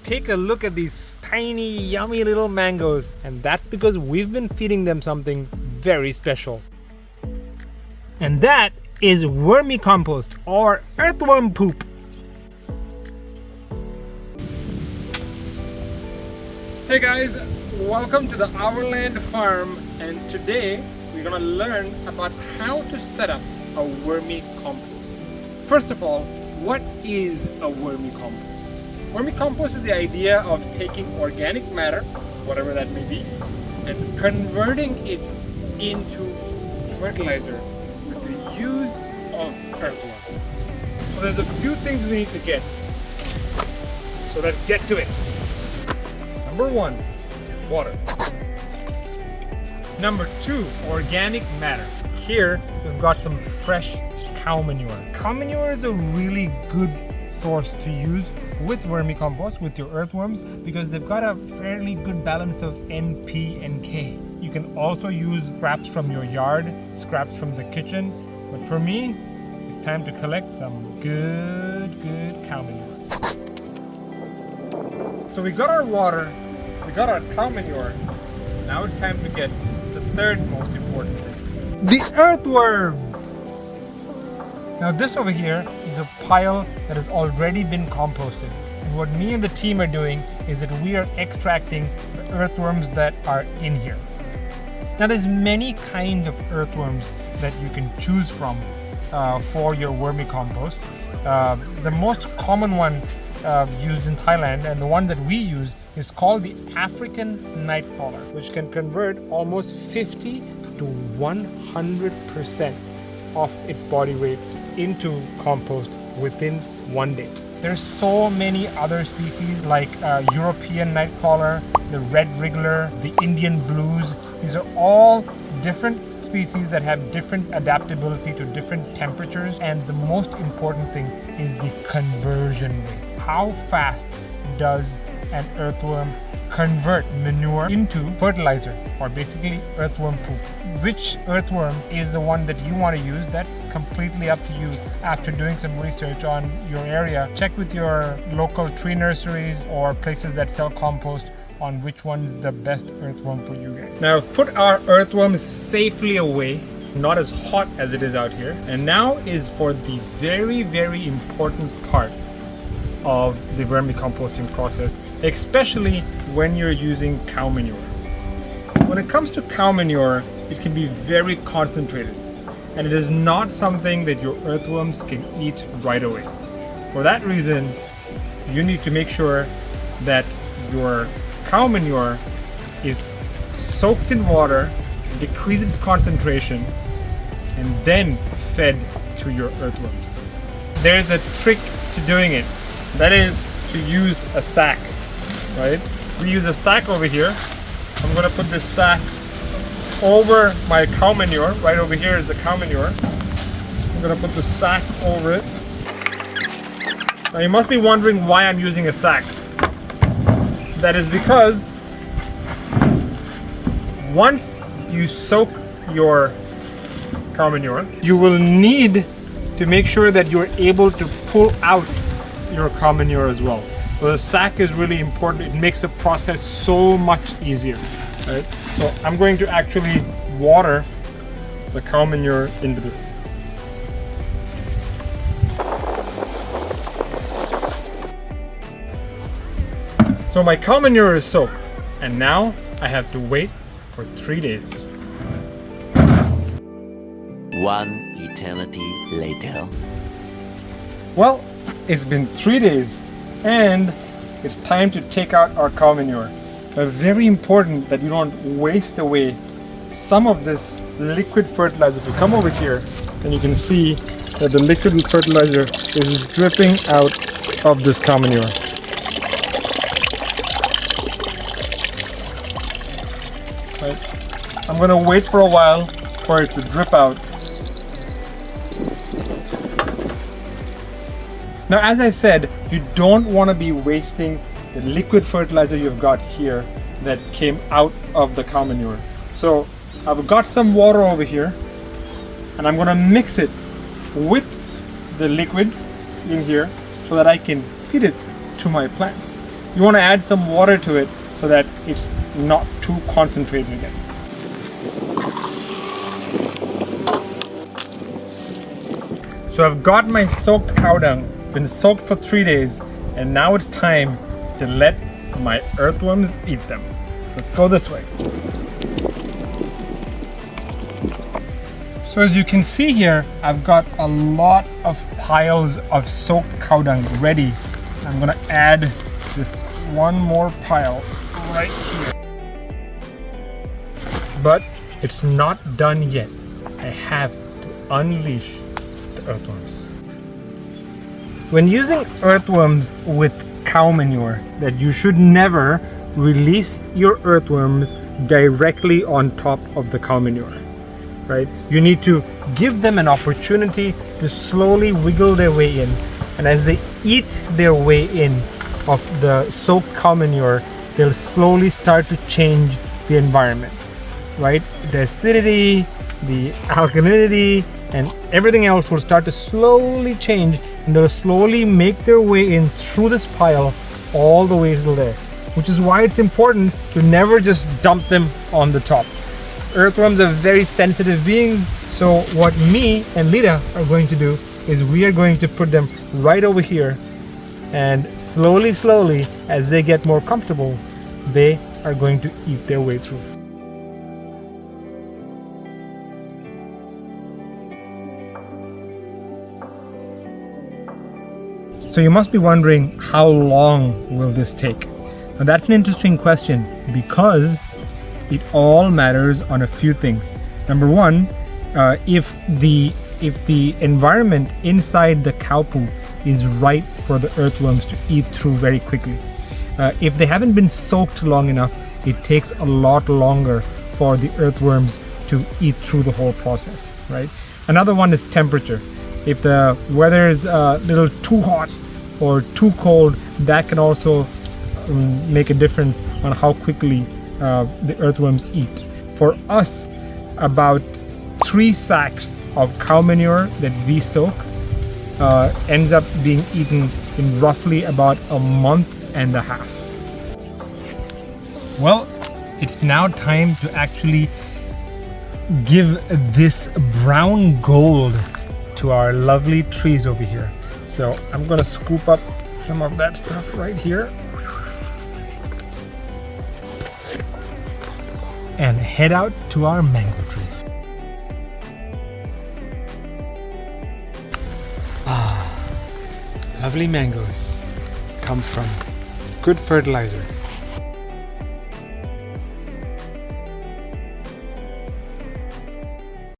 take a look at these tiny, yummy little mangoes, and that's because we've been feeding them something very special. And that is vermicompost, or earthworm poop. Hey guys, welcome to the Hourland farm, and today we're gonna learn about how to set up a vermicompost. First of all, what is a vermicompost? Vermicompost is the idea of taking organic matter, whatever that may be, and converting it into fertilizer with the use of earthworms. So there's a few things we need to get. So let's get to it. Number one is water. Number two, organic matter. Here we've got some fresh cow manure. Cow manure is a really good source to use with vermicompost, with your earthworms, because they've got a fairly good balance of N, P, and K. You can also use scraps from your yard, scraps from the kitchen, but for me, it's time to collect some good cow manure. So we got our water, we got our cow manure. Now it's time to get the third most important thing. The earthworms! Now this over here is a pile that has already been composted. And what me and the team are doing is that we are extracting the earthworms that are in here. Now there's many kinds of earthworms that you can choose from for your vermicompost. The most common one used in Thailand, and the one that we use, is called the African night crawler, which can convert almost 50 to 100% of its body weight into compost within one day. There's so many other species like European night crawler, the red wriggler, the Indian blues. These are all different species that have different adaptability to different temperatures, and the most important thing is the conversion rate. How fast does an earthworm convert manure into fertilizer, or basically earthworm poop? Which earthworm is the one that you want to use? That's completely up to you. After doing some research on your area, check with your local tree nurseries or places that sell compost on which one's the best earthworm for you guys. Now I've put our earthworms safely away, not as hot as it is out here, and now is for the very important part of the vermicomposting process, especially when you're using cow manure. When it comes to cow manure, it can be very concentrated, and it is not something that your earthworms can eat right away. For that reason, you need to make sure that your cow manure is soaked in water, decrease its concentration, and then fed to your earthworms. There's a trick to doing it. That is to use a sack, right? We use a sack over here. I'm gonna put this sack over my cow manure. Right over here is the cow manure. I'm gonna put the sack over it. Now you must be wondering why I'm using a sack. That is because once you soak your cow manure, you will need to make sure that you're able to pull out your cow manure as well. So the sack is really important. It makes the process so much easier, right? So I'm going to actually water the cow manure into this. So my cow manure is soaked, and now I have to wait for 3 days. One eternity later. Well, it's been 3 days, and it's time to take out our cow manure. Very important that you don't waste away some of this liquid fertilizer. If you come over here, then you can see that the liquid fertilizer is dripping out of this cow manure. Right. I'm gonna wait for a while for it to drip out. Now, as I said, you don't want to be wasting the liquid fertilizer you've got here that came out of the cow manure. So I've got some water over here, and I'm going to mix it with the liquid in here so that I can feed it to my plants. you want to add some water to it so that it's not too concentrated again. So I've got my soaked cow dung. It's been soaked for 3 days, and now it's time to let my earthworms eat them. So let's go this way. So as you can see here, I've got a lot of piles of soaked cow dung ready. I'm gonna add this one more pile right here. But it's not done yet. I have to unleash the earthworms. When using earthworms with cow manure, that you should never release your earthworms directly on top of the cow manure. Right? You need to give them an opportunity to slowly wiggle their way in, and as they eat their way in of the soaked cow manure, they'll slowly start to change the environment, right? The acidity, the alkalinity, and everything else will start to slowly change, and they'll slowly make their way in through this pile all the way to there, which is why it's important to never just dump them on the top. Earthworms are very sensitive beings, so what me and Lita are going to do is we are going to put them right over here, and slowly, as they get more comfortable, they are going to eat their way through. So you must be wondering, how long will this take? Now that's an interesting question, because it all matters on a few things. Number one, if the environment inside the cow poop is right for the earthworms to eat through very quickly. If they haven't been soaked long enough, it takes a lot longer for the earthworms to eat through the whole process, right? Another one is temperature. If the weather is a little too hot or too cold, that can also make a difference on how quickly the earthworms eat. For us, about 3 sacks of cow manure that we soak ends up being eaten in roughly about a month and a half. Well, it's now time to actually give this brown gold to our lovely trees over here. So I'm gonna scoop up some of that stuff right here and head out to our mango trees. Lovely mangoes come from good fertilizer.